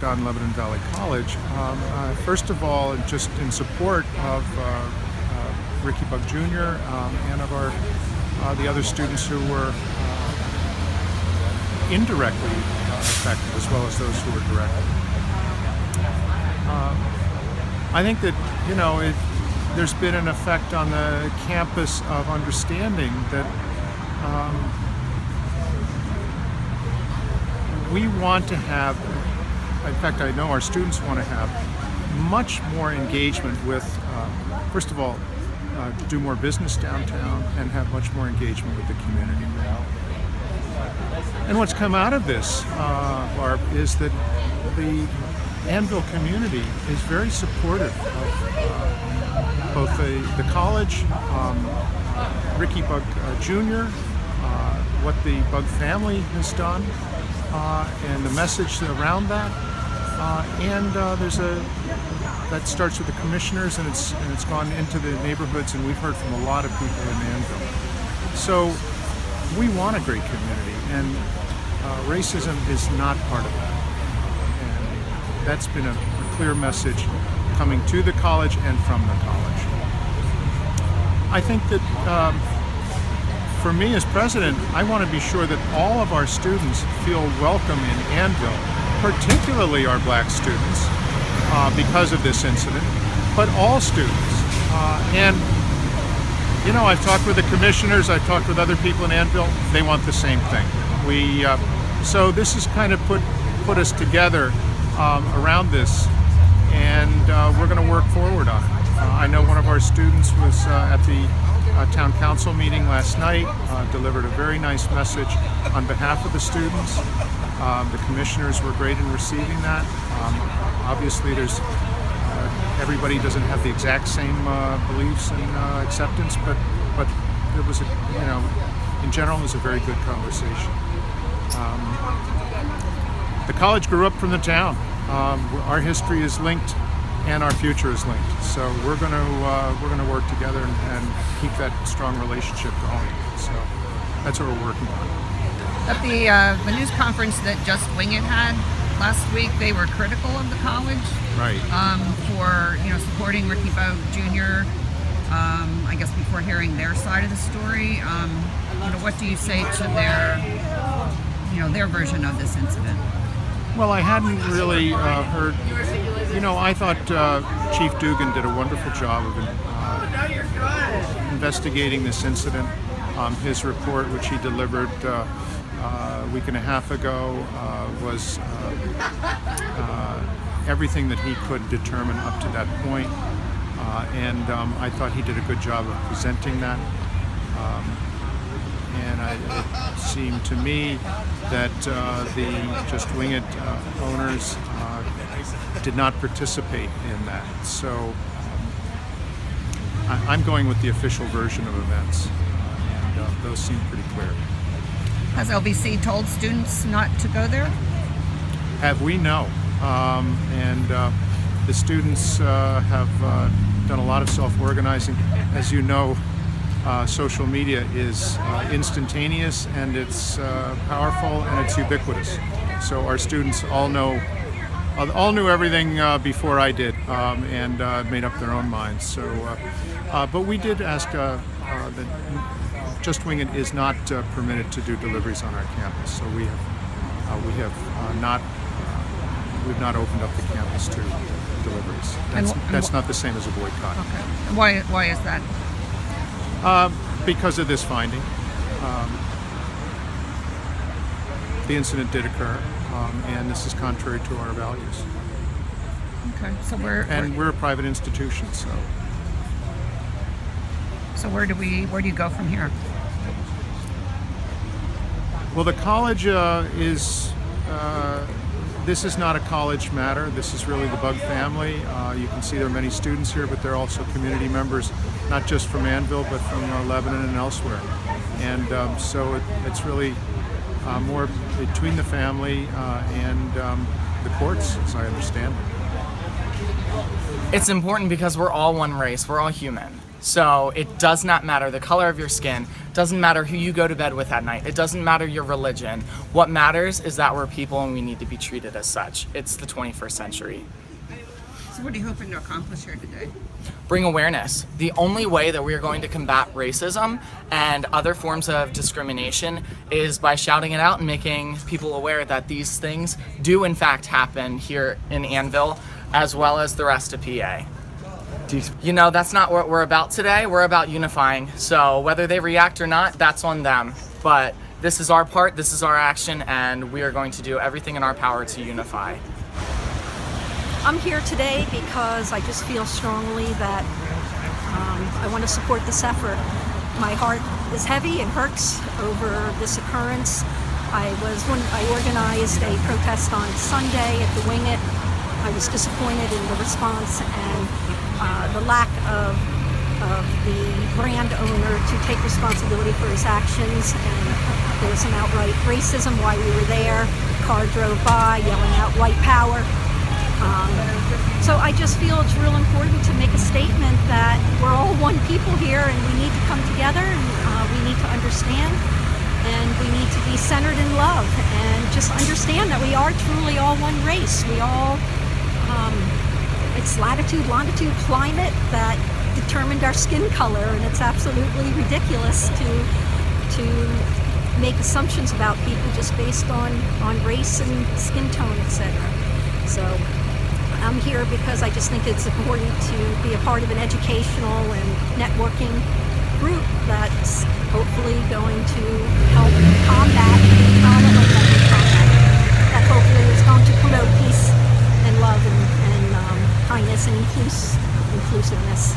on Lebanon Valley College. First of all, just in support of Ricky Bug Jr. And of the other students who were indirectly affected, as well as those who were directly. I think that, there's been an effect on the campus of understanding that we want to have, in fact, I know our students want to have much more engagement with, first of all, do more business downtown and have much more engagement with the community. And what's come out of this, Barb, is that the Annville community is very supportive of both the college, Ricky Bug Jr., what the Bug family has done, and the message around that. That starts with the commissioners, and it's gone into the neighborhoods, and we've heard from a lot of people in Annville. So we want a great community, and racism is not part of that. And that's been a clear message coming to the college and from the college. I think that for me as president, I want to be sure that all of our students feel welcome in Annville, particularly our black students, because of this incident, but all students. I've talked with the commissioners, I've talked with other people in Annville, they want the same thing. So this has kind of put us together around this, and we're going to work forward on it. I know one of our students was at the town council meeting last night, delivered a very nice message on behalf of the students. The commissioners were great in receiving that. Obviously, everybody doesn't have the exact same beliefs and acceptance, but there was in general, it was a very good conversation. The college grew up from the town. Our history is linked, and our future is linked. So we're going to work together and keep that strong relationship going. So that's what we're working on. At the news conference that Just Wing It had last week, they were critical of the college, right? For supporting Ricky Bug Jr. I guess before hearing their side of the story, what do you say to their version of this incident? Well, I hadn't really heard. I thought Chief Dugan did a wonderful job of investigating this incident. His report, which he delivered a week and a half ago, was everything that he could determine up to that point. And I thought he did a good job of presenting that. It seemed to me that the Just Wing It owners did not participate in that. So I'm going with the official version of events, and those seem pretty clear. Has LVC told students not to go there? Have we? No. The students have done a lot of self-organizing. As you know, social media is instantaneous, and it's powerful, and it's ubiquitous. So our students all knew everything before I did, and made up their own minds. So, but we did ask that Just Wing It is not permitted to do deliveries on our campus. So we've not opened up the campus to deliveries. That's not the same as a boycott. Okay. And why is that? Because of this finding. The incident did occur, and this is contrary to our values. Okay, so we're a private institution, so. So where do you go from here? Well, the college this is not a college matter. This is really the Bug family. You can see there are many students here, but they're also community members, not just from Annville, but from Lebanon and elsewhere. And so it's really more between the family and the courts, as I understand it. It's important because we're all one race. We're all human. So it does not matter the color of your skin, doesn't matter who you go to bed with at night, it doesn't matter your religion. What matters is that we're people and we need to be treated as such. It's the 21st century. So what are you hoping to accomplish here today? Bring awareness. The only way that we are going to combat racism and other forms of discrimination is by shouting it out and making people aware that these things do in fact happen here in Annville as well as the rest of PA. You know, that's not what we're about today. We're about unifying. So whether they react or not, that's on them. But this is our part, this is our action, and we are going to do everything in our power to unify. I'm here today because I just feel strongly that I want to support this effort. My heart is heavy and hurts over this occurrence. When I organized a protest on Sunday at the Wing It, I was disappointed in the response and the lack of the brand owner to take responsibility for his actions. And there was some outright racism while we were there. A car drove by yelling out white power. So I just feel it's real important to make a statement that we're all one people here and we need to come together and we need to understand and we need to be centered in love and just understand that we are truly all one race. We all, it's latitude, longitude, climate that determined our skin color, and it's absolutely ridiculous to make assumptions about people just based on race and skin tone, etc. So I'm here because I just think it's important to be a part of an educational and networking group that's hopefully going to help combat trauma that hopefully is going to promote peace and love and kindness and inclusiveness.